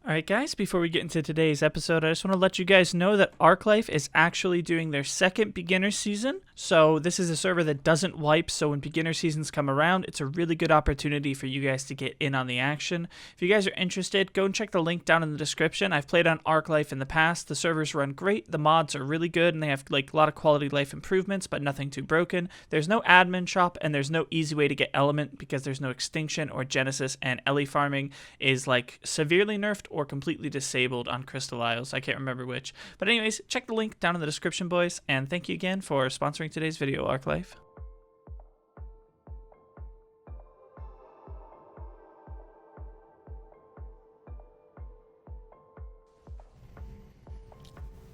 Alright guys, before we get into today's episode, I just want to let you guys know that Ark Life is actually doing their second beginner season. So this is a server that doesn't wipe, so when beginner seasons come around, it's a really good opportunity for you guys to get in on the action. If you guys are interested, go and check the link down in the description. I've played on Ark Life in the past. The servers run great, the mods are really good, and they have like a lot of quality life improvements, but nothing too broken. There's no admin shop, and there's no easy way to get element because there's no extinction or genesis, and Ellie farming is like severely nerfed or completely disabled on Crystal Isles. I can't remember which. But anyways, check the link down in the description, boys. And thank you again for sponsoring today's video, Ark Life.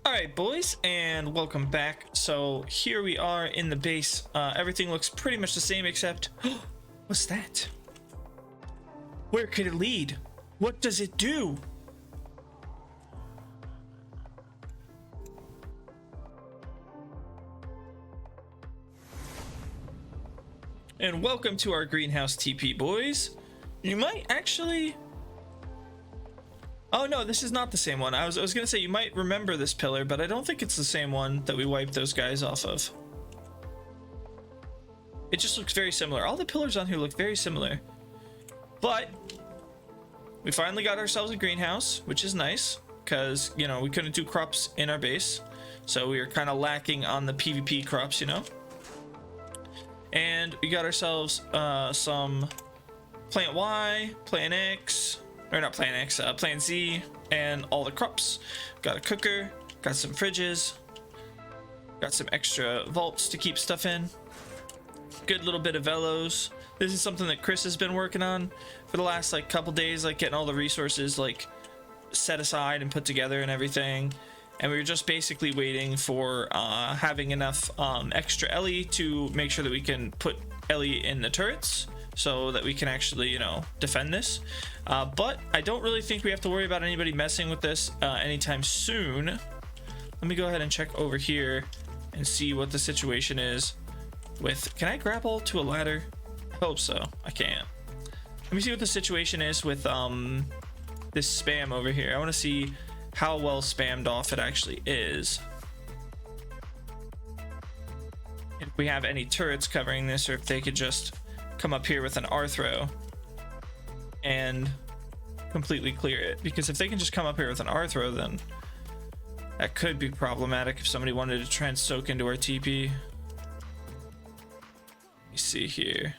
Alright boys, and welcome back. So here we are in the base. Everything looks pretty much the same except... What's that? Where could it lead? What does it do? And welcome to our greenhouse TP, boys. You might actually... Oh no, this is not the same one. I was gonna say you might remember this pillar, but I don't think it's the same one that we wiped those guys off of. It just looks very similar. All the pillars on here look very similar. But we finally got ourselves a greenhouse, which is nice, because, you know, we couldn't do crops in our base. So we were kind of lacking on the PvP crops, you know. And we got ourselves some plant Y, plant X, or not plant X, plant Z, and all the crops. Got a cooker, got some fridges, got some extra vaults to keep stuff in. Good little bit of velos. This is something that Chris has been working on for the last like couple days, like getting all the resources like set aside and put together and everything. And we were just basically waiting for having enough extra Ellie to make sure that we can put Ellie in the turrets so that we can actually, you know, defend this. But I don't really think we have to worry about anybody messing with this anytime soon. Let me go ahead and check over here and see what the situation is with... Can I grapple to a ladder? I hope so. I can't. Let me see what the situation is with this spam over here. I want to see how well spammed off it actually is. If we have any turrets covering this, or if they could just come up here with an Arthro and completely clear it. Because if they can just come up here with an Arthro, then that could be problematic if somebody wanted to try and soak into our TP. Let me see here.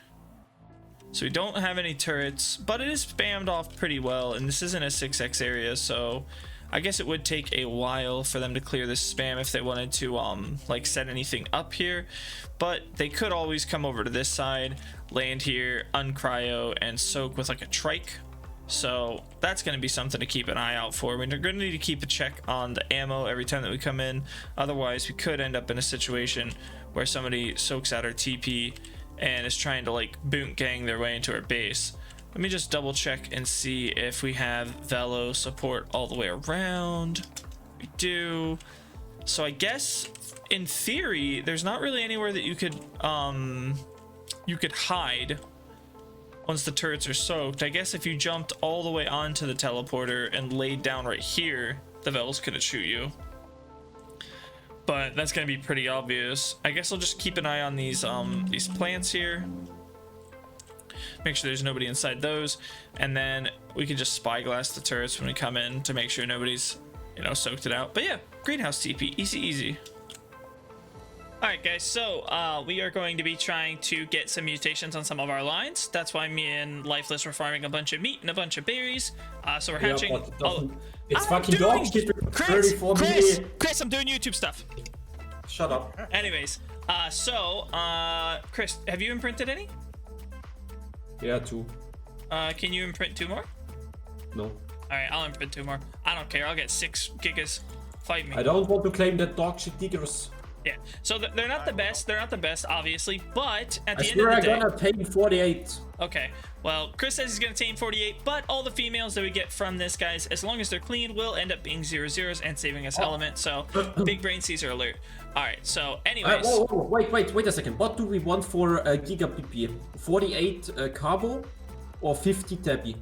So we don't have any turrets, but it is spammed off pretty well, and this isn't a 6x area, so I guess it would take a while for them to clear this spam if they wanted to like set anything up here. But they could always come over to this side, land here, uncryo, and soak with like a trike. So that's going to be something to keep an eye out for. We're going to need to keep a check on the ammo every time that we come in. Otherwise, we could end up in a situation where somebody soaks out our TP and is trying to like boot gang their way into our base. Let me just double check and see if we have velo support all the way around. We do. So I guess in theory there's not really anywhere that you could hide once the turrets are soaked. I guess if you jumped all the way onto the teleporter and laid down right here, the velos couldn't shoot you. But that's gonna be pretty obvious. I guess I'll just keep an eye on these plants here. Make sure there's nobody inside those, and then we can just spyglass the turrets when we come in to make sure nobody's, you know, soaked it out. But yeah, greenhouse TP, easy. Alright guys, so we are going to be trying to get some mutations on some of our lines. That's why me and Lifeless were farming a bunch of meat and a bunch of berries. So we're hatching... It's fucking dog shit. Chris, I'm doing YouTube stuff. Shut up. Anyways, Chris, have you imprinted any? Yeah, 2. Can you imprint 2 more? No. Alright, I'll imprint 2 more. I don't care, I'll get 6 gigas. Fight me. I don't want to claim that dog shit diggers. Yeah, so they're not the best. They're not the best, obviously, but at the I end of the day... I'm gonna tame 48. Okay, well, Chris says he's gonna tame 48, but all the females that we get from this, guys, as long as they're clean, will end up being 0/0s and saving us element, so big brain Caesar alert. Alright, so anyways... Wait a second. What do we want for Giga PP? 48 Carbo or 50 Tabby?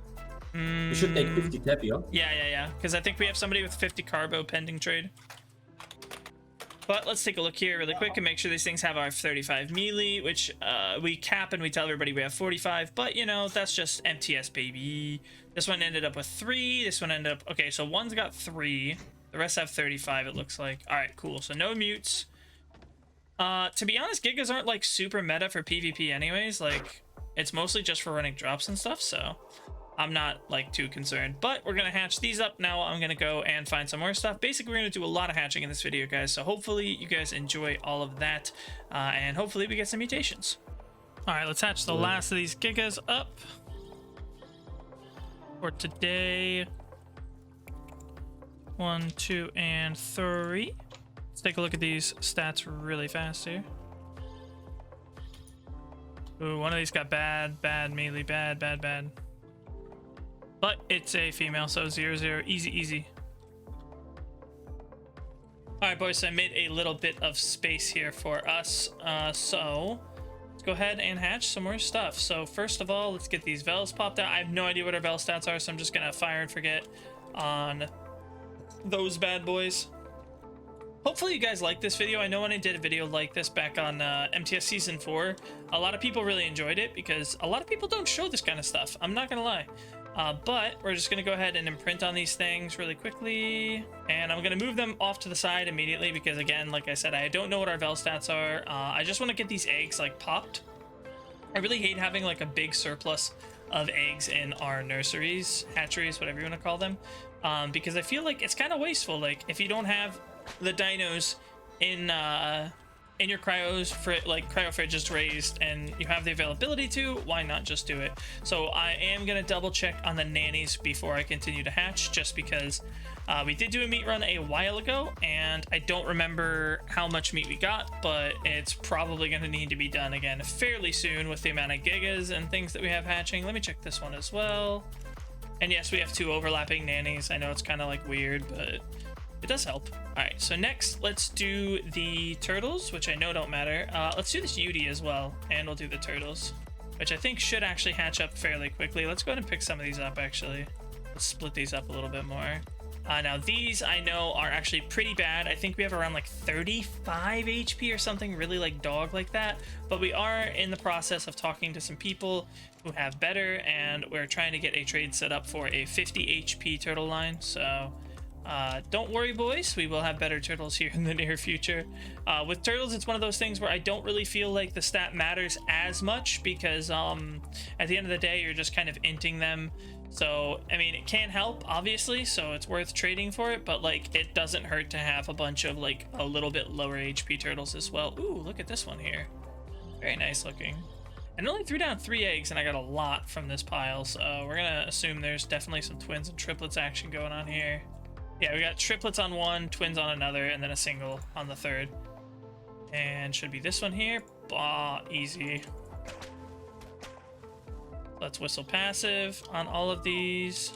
We should take 50 tabby, huh? Yeah. Because I think we have somebody with 50 carbo pending trade. But let's take a look here really quick and make sure these things have our 35 melee, which we cap and we tell everybody we have 45. But, you know, that's just MTS, baby. This one ended up with 3. This one ended up... Okay, so one's got 3. The rest have 35, it looks like. All right, cool. So no mutes. To be honest, Gigas aren't, like, super meta for PvP anyways. Like, it's mostly just for running drops and stuff, so... I'm not like too concerned, but we're gonna hatch these up now. I'm gonna go and find some more stuff. Basically, we're gonna do a lot of hatching in this video, guys, so hopefully you guys enjoy all of that, and hopefully we get some mutations. All right, let's hatch the last of these gigas up for today. 1, 2, and 3. Let's take a look at these stats really fast here. Ooh, one of these got bad melee, bad. But it's a female, so 0-0, easy. All right, boys, so I made a little bit of space here for us. So let's go ahead and hatch some more stuff. So first of all, let's get these Vels popped out. I have no idea what our Vel stats are, so I'm just gonna fire and forget on those bad boys. Hopefully you guys like this video. I know when I did a video like this back on MTS Season 4, a lot of people really enjoyed it because a lot of people don't show this kind of stuff. I'm not gonna lie. But we're just going to go ahead and imprint on these things really quickly. And I'm going to move them off to the side immediately because, again, like I said, I don't know what our Vel stats are. I just want to get these eggs, like, popped. I really hate having, like, a big surplus of eggs in our nurseries, hatcheries, whatever you want to call them. Because I feel like it's kind of wasteful. Like, if you don't have the dinos in your cryo fridges raised and you have the availability to, why not just do it? So I am gonna double check on the nannies before I continue to hatch, just because we did do a meat run a while ago and I don't remember how much meat we got, but it's probably gonna need to be done again fairly soon with the amount of gigas and things that we have hatching. Let me check this one as well. And yes, we have 2 overlapping nannies. I know it's kind of like weird, but it does help. All right, so next let's do the turtles, which I know don't matter. Let's do this Yudi as well, and we'll do the turtles, which I think should actually hatch up fairly quickly. Let's go ahead and pick some of these up, actually. Let's split these up a little bit more. Now these I know are actually pretty bad. I think we have around like 35 HP or something really like dog like that, but we are in the process of talking to some people who have better, and we're trying to get a trade set up for a 50 HP turtle line, so don't worry, boys, we will have better turtles here in the near future. With turtles, it's one of those things where I don't really feel like the stat matters as much because at the end of the day, you're just kind of inting them. So, I mean, it can help, obviously, so it's worth trading for it, but, like, it doesn't hurt to have a bunch of, like, a little bit lower HP turtles as well. Ooh, look at this one here. Very nice looking. And it only threw down 3 eggs, and I got a lot from this pile, so we're gonna assume there's definitely some twins and triplets action going on here. Yeah, we got triplets on one, twins on another, and then a single on the third. And should be this one here. Bah, easy. Let's whistle passive on all of these.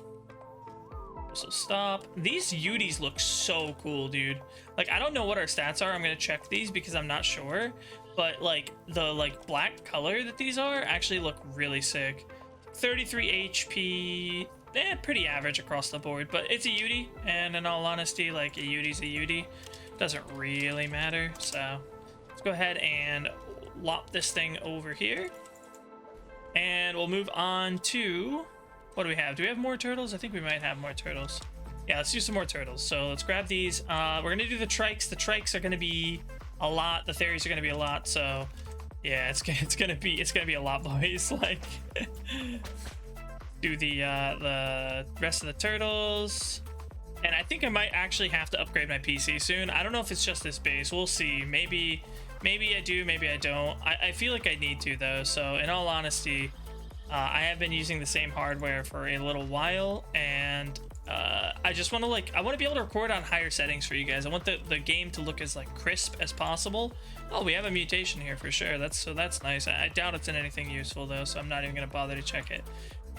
Whistle stop. These Udis look so cool, dude. Like, I don't know what our stats are. I'm gonna check these because I'm not sure. But, like, the, black color that these are actually look really sick. 33 HP... pretty average across the board, but it's a Yudi, and in all honesty, like, a Yudi's a Yudi. Doesn't really matter, so let's go ahead and lop this thing over here. And we'll move on to, what do we have? Do we have more turtles? I think we might have more turtles. Yeah, let's do some more turtles. So let's grab these. We're gonna do the trikes. The trikes are gonna be a lot. The theories are gonna be a lot, so yeah, it's gonna be a lot, boys. Like, do the rest of the turtles, and I think I might actually have to upgrade my PC soon. I don't know if it's just this base. We'll see. Maybe I do, maybe I don't. I feel like I need to, though. So in all honesty, I have been using the same hardware for a little while, and I just want to I want to be able to record on higher settings for you guys. I want the game to look as crisp as possible. Oh, we have a mutation here for sure. That's nice. I doubt it's in anything useful though, so I'm not even gonna bother to check it.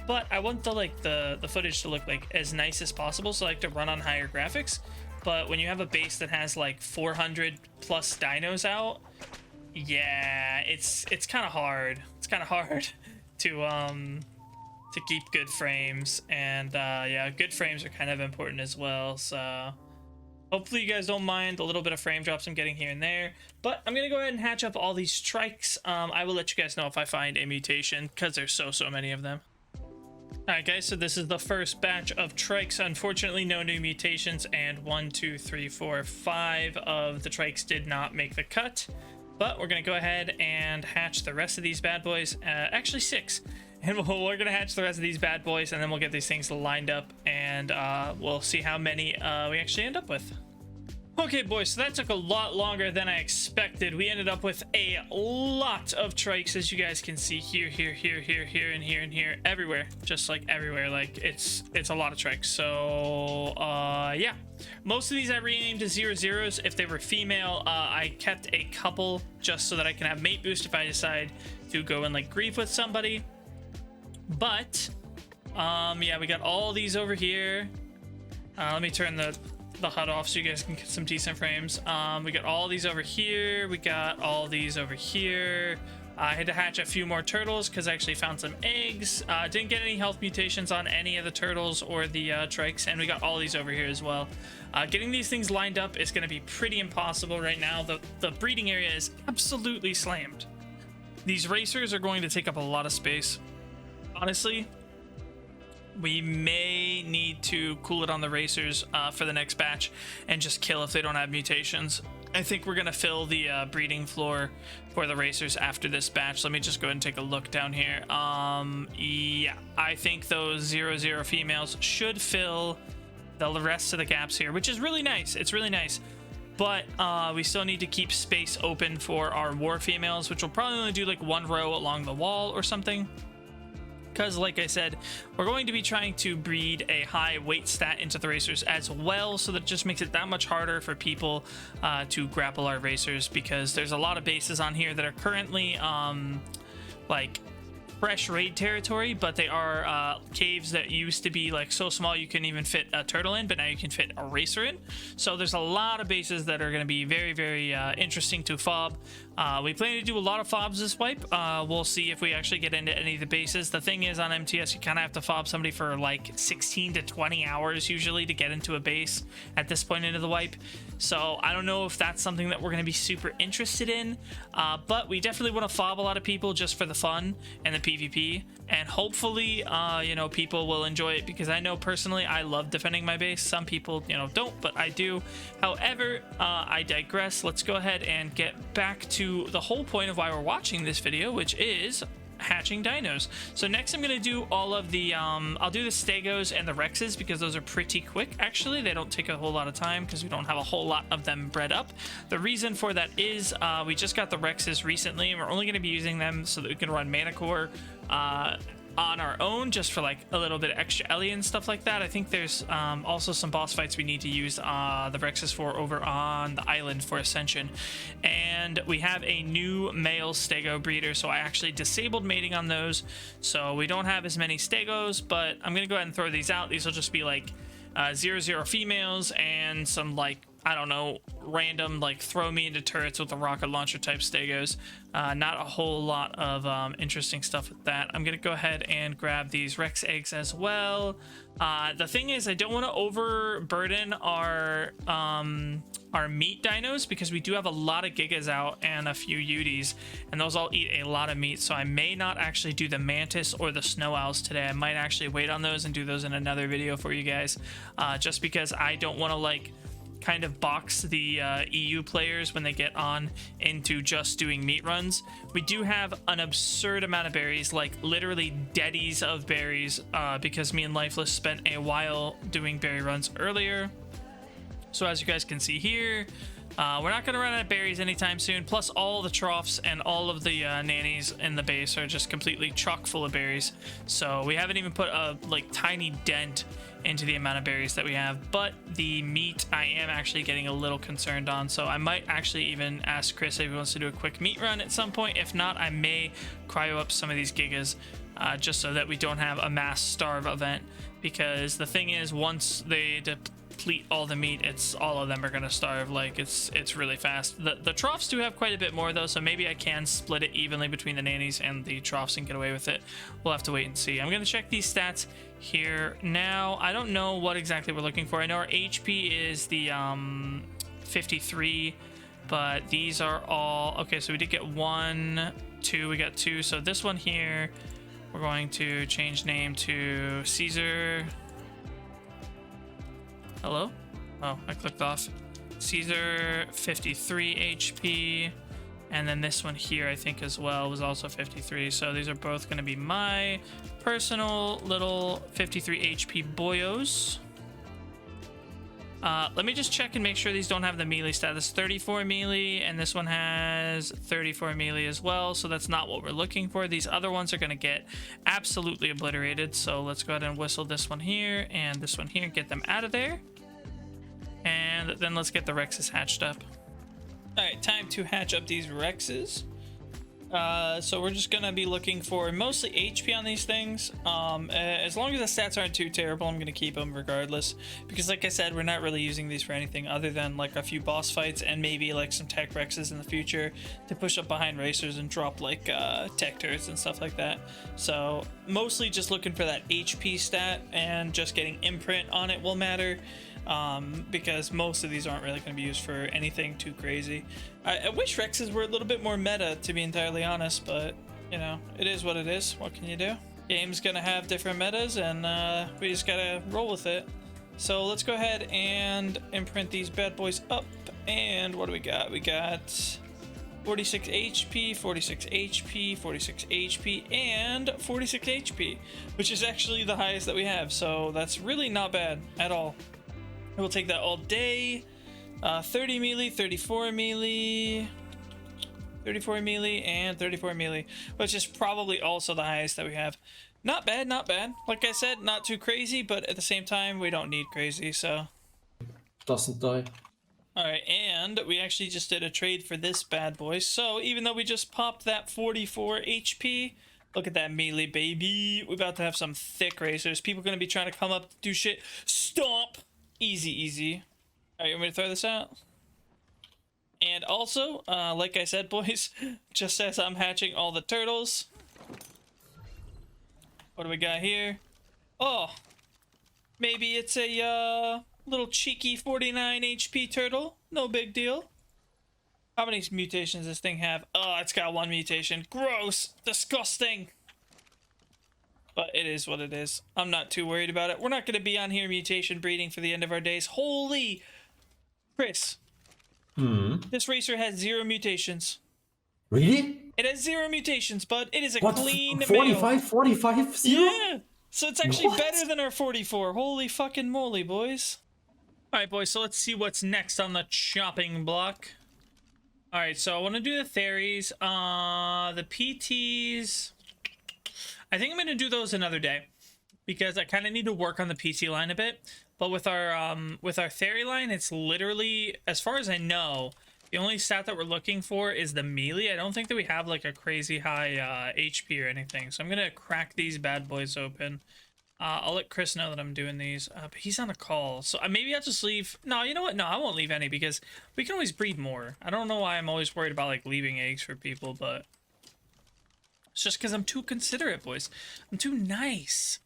But I want the footage to look as nice as possible, so I like to run on higher graphics. But when you have a base that has 400 plus dinos out, yeah, it's kind of hard. It's kind of hard to to keep good frames. And yeah, good frames are kind of important as well. So hopefully you guys don't mind a little bit of frame drops I'm getting here and there. But I'm going to go ahead and hatch up all these trikes. I will let you guys know if I find a mutation, because there's so many of them. Alright guys, so this is the first batch of trikes. Unfortunately, no new mutations, and 1, 2, 3, 4, 5 of the trikes did not make the cut. But we're going to go ahead and hatch the rest of these bad boys. Actually 6. And we're going to hatch the rest of these bad boys, and then we'll get these things lined up, and we'll see how many we actually end up with. Okay, boys, so that took a lot longer than I expected. We ended up with a lot of trikes, as you guys can see here, here, and here, everywhere. Just like everywhere. Like, it's a lot of trikes. So, yeah. Most of these I renamed to 00s. If they were female, I kept a couple just so that I can have mate boost if I decide to go and, like, grief with somebody. But, yeah, we got all these over here. Let me turn the HUD off so you guys can get some decent frames. We got all these over here. We got all these over here. I had to hatch a few more turtles because I actually found some eggs. Didn't get any health mutations on any of the turtles or the trikes, and we got all these over here as well. Getting these things lined up is going to be pretty impossible right now. The breeding area is absolutely slammed. These racers are going to take up a lot of space. Honestly, we may need to cool it on the racers for the next batch and just kill if they don't have mutations. I think we're going to fill the breeding floor for the racers after this batch. Let me just go ahead and take a look down here. Yeah, I think those 00 females should fill the rest of the gaps here, which is really nice. It's really nice. But we still need to keep space open for our war females, which will probably only do like one row along the wall or something. Because, like I said, we're going to be trying to breed a high weight stat into the racers as well, so that it just makes it that much harder for people to grapple our racers, because there's a lot of bases on here that are currently like fresh raid territory, but they are caves that used to be like so small you couldn't even fit a turtle in, but now you can fit a racer in. So there's a lot of bases that are going to be very interesting to fob. We plan to do a lot of fobs this wipe. We'll see if we actually get into any of the bases. The thing is, on MTS, you kind of have to fob somebody for like 16 to 20 hours usually to get into a base at this point into the wipe. So I don't know if that's something that we're going to be super interested in, but we definitely want to fob a lot of people just for the fun and the PvP, and hopefully you know, people will enjoy it, because I know personally I love defending my base. Some people, you know, don't, but I do. However, I digress. Let's go ahead and get back to the whole point of why we're watching this video, which is hatching dinos. So next I'm going to do all of the I'll do the stegos and the rexes, because those are pretty quick. Actually, they don't take a whole lot of time because we don't have a whole lot of them bred up. The reason for that is we just got the rexes recently, and we're only going to be using them so that we can run mana core on our own, just for like a little bit of extra Ellie and stuff like that. I think there's also some boss fights we need to use the Rexes for over on the island for Ascension. And we have a new male stego breeder, so I actually disabled mating on those, so we don't have as many stegos, but I'm gonna go ahead and throw these out. These will just be like 00 females and some, like, I don't know, random like throw me into turrets with a rocket launcher type stegos. Not a whole lot of interesting stuff with that. I'm gonna go ahead and grab these Rex eggs as well. The thing is, I don't want to overburden our meat dinos, because we do have a lot of gigas out and a few UDs, and those all eat a lot of meat. So I may not actually do the mantis or the snow owls today. I might actually wait on those and do those in another video for you guys, just because I don't want to like kind of box the EU players when they get on into just doing meat runs. We do have an absurd amount of berries, like literally deadies of berries, because me and Lifeless spent a while doing berry runs earlier. So as you guys can see here, we're not going to run out of berries anytime soon. Plus, all the troughs and all of the nannies in the base are just completely chock full of berries. So we haven't even put a like tiny dent into the amount of berries that we have. But the meat I am actually getting a little concerned on, so I might actually even ask Chris if he wants to do a quick meat run at some point. If not, I may cryo up some of these gigas, just so that we don't have a mass starve event. because the thing is, once they deplete all the meat, it's all of them are gonna starve. Like it's really fast. The troughs do have quite a bit more though, so maybe I can split it evenly between the nannies and the troughs and get away with it. We'll have to wait and see. I'm gonna check these stats here now. I don't know what exactly we're looking for. I know our HP is the 53, but these are all okay. So we did get 1, 2, we got 2. So this one here, we're going to change name to SEAASER. Hello? Oh, I clicked off. SEAASER 53 HP. And then this one here, I think as well, was also 53. So these are both going to be my personal little 53 HP boyos. Let me just check and make sure these don't have the melee status. 34 melee, and this one has 34 melee as well, so that's not what we're looking for. These other ones are going to get absolutely obliterated, so let's go ahead and whistle this one here and this one here, get them out of there. And then let's get the Rexes hatched up. Alright, time to hatch up these Rexes. So we're just gonna be looking for mostly HP on these things. As long as the stats aren't too terrible, I'm gonna keep them regardless, because like I said, we're not really using these for anything other than like a few boss fights and maybe like some tech Rexes in the future to push up behind racers and drop like tech turrets and stuff like that. So mostly just looking for that HP stat, and just getting imprint on it will matter. Because most of these aren't really going to be used for anything too crazy. I wish Rexes were a little bit more meta, to be entirely honest, but you know, it is what it is. What can you do? Game's gonna have different metas, and we just gotta roll with it. So let's go ahead and imprint these bad boys up. And what do we got? We got 46 HP, 46 HP, 46 HP, and 46 HP, which is actually the highest that we have. So that's really not bad at all. We'll take that all day. 30 melee, 34 melee, 34 melee, and 34 melee, which is probably also the highest that we have. Not bad, not bad. Like I said, not too crazy, but at the same time, we don't need crazy, so. Doesn't die. Alright, and we actually just did a trade for this bad boy. So even though we just popped that 44 HP, look at that melee, baby. We're about to have some thick racers. People are going to be trying to come up, do shit. Stomp! Easy, easy. Alright, you want me to throw this out? And also, like I said, boys, just as I'm hatching all the turtles, what do we got here? Oh, maybe it's a little cheeky 49 HP turtle. No big deal. How many mutations does this thing have? Oh, it's got 1 mutation. Gross. Disgusting. But it is what it is. I'm not too worried about it. We're not going to be on here mutation breeding for the end of our days. Holy Chris. This racer has 0 mutations. Really? It has 0 mutations, but it is a What? clean 45? male. 45? 0? Yeah. So it's actually What? better than our 44. Holy fucking moly, boys. Alright, boys, so let's see what's next on the chopping block. Alright, so I want to do the theories. The PTs, I think I'm going to do those another day, because I kind of need to work on the PT line a bit. But with our theory line, it's literally, as far as I know, the only stat that we're looking for is the melee. I don't think that we have like a crazy high HP or anything. So I'm going to crack these bad boys open. I'll let Chris know that I'm doing these, but he's on a call. So maybe I'll just leave. No, you know what? No, I won't leave any, because we can always breed more. I don't know why I'm always worried about like leaving eggs for people, but it's just because I'm too considerate, boys. I'm too nice.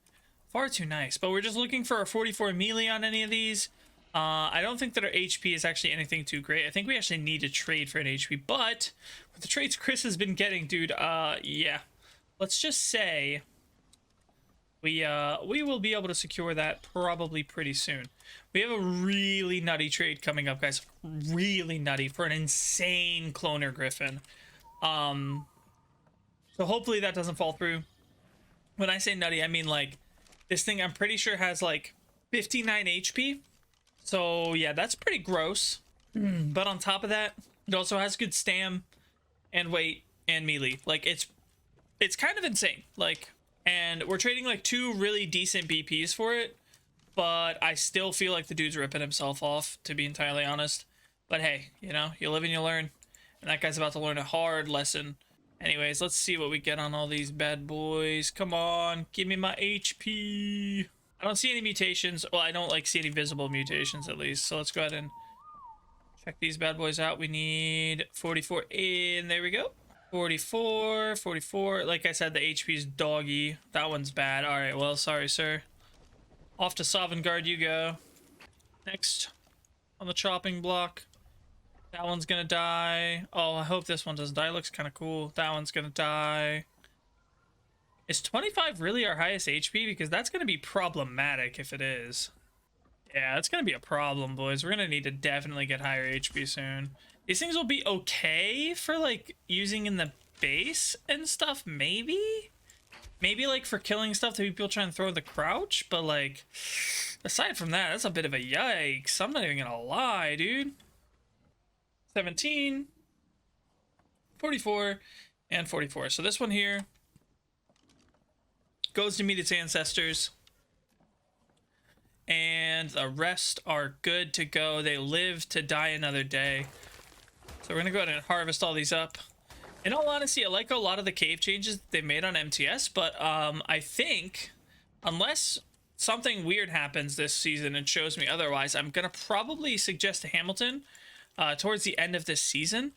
Far too nice. But we're just looking for our 44 melee on any of these. I don't think that our HP is actually anything too great. I think we actually need to trade for an HP, but with the trades Chris has been getting, dude, yeah. Let's just say we will be able to secure that probably pretty soon. We have a really nutty trade coming up, guys. Really nutty for an insane cloner griffin. So hopefully that doesn't fall through. When I say nutty, I mean like this thing I'm pretty sure has like 59 HP. So yeah, that's pretty gross. But on top of that, it also has good stam and weight and melee. Like it's kind of insane. Like, and we're trading like 2 really decent BPs for it, but I still feel like the dude's ripping himself off, to be entirely honest. But hey, you know, you live and you learn, and that guy's about to learn a hard lesson. Anyways, let's see what we get on all these bad boys. Come on, give me my HP. I don't see any mutations. Well, I don't like see any visible mutations at least. So let's go ahead and check these bad boys out. We need 44 in. There we go. 44, 44. Like I said, the HP's doggy. That one's bad. All right, well, sorry, sir. Off to Sovngarde you go. Next on the chopping block. That one's gonna die. Oh, I hope this one doesn't die. It looks kind of cool. That one's gonna die. Is 25 really our highest HP? Because that's gonna be problematic if it is. Yeah, that's gonna be a problem, boys. We're gonna need to definitely get higher HP soon. These things will be okay for like using in the base and stuff, maybe? Maybe like for killing stuff that people try and throw the crouch, but like aside from that, that's a bit of a yikes. I'm not even gonna lie, dude. 17, 44, and 44. So this one here goes to meet its ancestors. And the rest are good to go. They live to die another day. So we're gonna go ahead and harvest all these up. In all honesty, I like a lot of the cave changes they made on MTS, but I think unless something weird happens this season and shows me otherwise, I'm gonna probably suggest to Hamilton towards the end of this season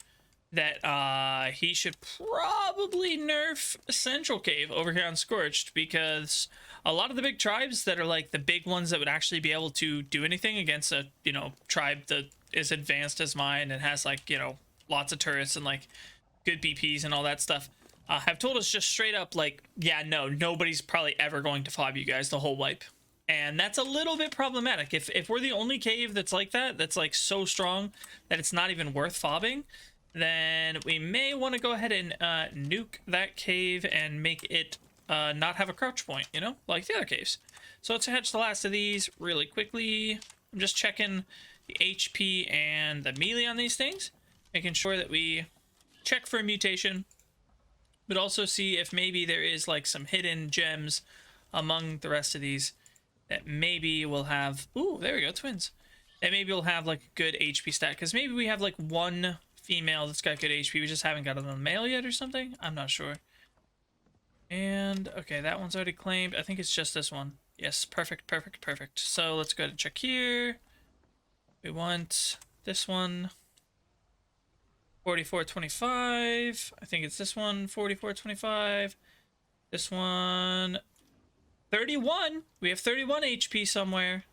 that he should probably nerf Central Cave over here on Scorched, because a lot of the big tribes that are like the big ones that would actually be able to do anything against a, you know, tribe that is advanced as mine and has like, you know, lots of turrets and like good BPs and all that stuff, have told us just straight up like, yeah, no, nobody's probably ever going to fob you guys the whole wipe. And that's a little bit problematic. If we're the only cave that's like that, that's like so strong that it's not even worth fobbing, then we may want to go ahead and nuke that cave and make it not have a crouch point, you know, like the other caves. So let's hatch the last of these really quickly. I'm just checking the HP and the melee on these things, making sure that we check for a mutation, but also see if maybe there is like some hidden gems among the rest of these that maybe will have, ooh, there we go, twins. That maybe will have like a good HP stat, because maybe we have like one female that's got good HP, we just haven't got it on the male yet or something. I'm not sure. And okay, that one's already claimed. I think it's just this one. Yes, perfect, perfect, perfect. So let's go ahead and check here. We want this one, 4425. I think it's this one, 4425. This one, 31. We have 31 HP somewhere.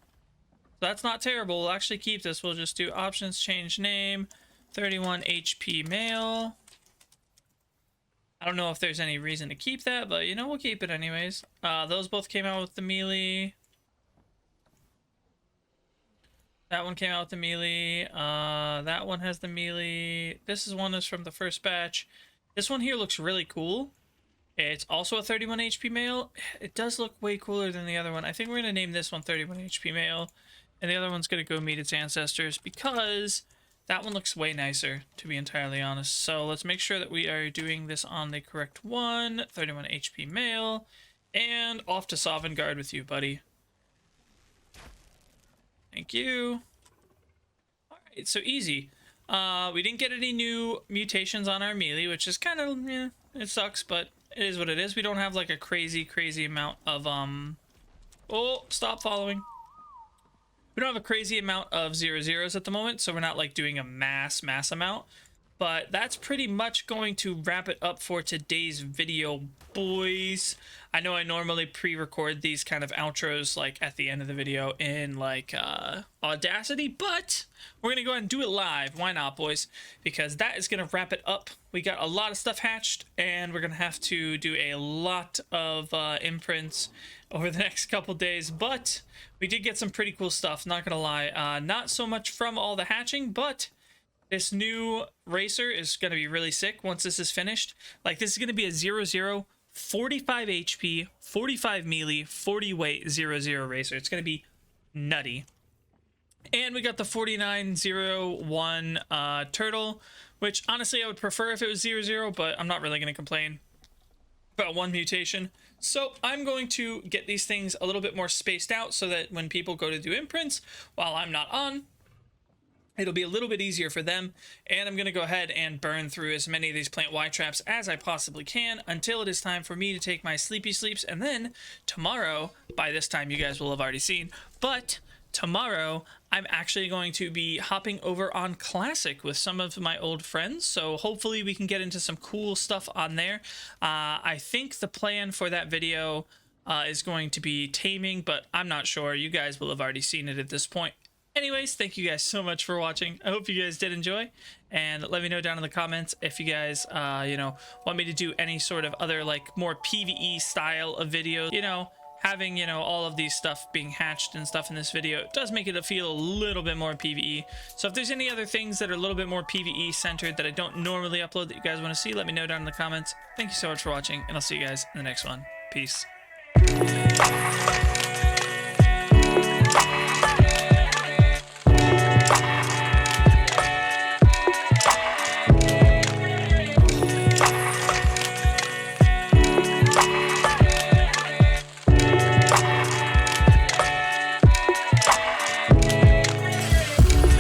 So that's not terrible. We'll actually keep this. We'll just do options, change name, 31 HP male. I don't know if there's any reason to keep that, but you know, we'll keep it anyways. Those both came out with the melee. That one came out with the melee. That one has the melee. This one is from the first batch. This one here looks really cool. It's also a 31 HP male. It does look way cooler than the other one. I think we're going to name this one 31 HP male. And the other one's going to go meet its ancestors because that one looks way nicer, to be entirely honest. So let's make sure that we are doing this on the correct one. 31 HP male. And off to Sovngarde with you, buddy. Thank you. Alright, so easy. We didn't get any new mutations on our melee, which is kind of, yeah, it sucks, but it is what it is. We don't have like a crazy amount of, oh, stop following. We don't have a crazy amount of 0-0s at the moment, so we're not like doing a mass amount. But that's pretty much going to wrap it up for today's video, boys. I know I normally pre-record these kind of outros like at the end of the video in like Audacity, but we're gonna go ahead and do it live. Why not, boys? Because that is gonna wrap it up. We got a lot of stuff hatched, and we're gonna have to do a lot of imprints over the next couple days, but we did get some pretty cool stuff, not gonna lie. Not so much from all the hatching, but this new racer is going to be really sick once this is finished. Like, this is going to be a 0-0, 45 HP, 45 melee, 40 weight 0-0 racer. It's going to be nutty. And we got the 4901 turtle, which honestly I would prefer if it was 0-0, but I'm not really going to complain about one mutation. So I'm going to get these things a little bit more spaced out so that when people go to do imprints while I'm not on, it'll be a little bit easier for them, and I'm going to go ahead and burn through as many of these plant Y traps as I possibly can until it is time for me to take my sleepy sleeps, and then tomorrow, by this time you guys will have already seen, but tomorrow I'm actually going to be hopping over on Classic with some of my old friends, so hopefully we can get into some cool stuff on there. I think the plan for that video is going to be taming, but I'm not sure. You guys will have already seen it at this point. Anyways, thank you guys so much for watching. I hope you guys did enjoy, and let me know down in the comments if you guys, you know, want me to do any sort of other, like, more PvE style of videos. You know, having, you know, all of these stuff being hatched and stuff in this video, it does make it feel a little bit more PvE. So if there's any other things that are a little bit more PvE centered that I don't normally upload that you guys want to see, let me know down in the comments. Thank you so much for watching, and I'll see you guys in the next one. Peace.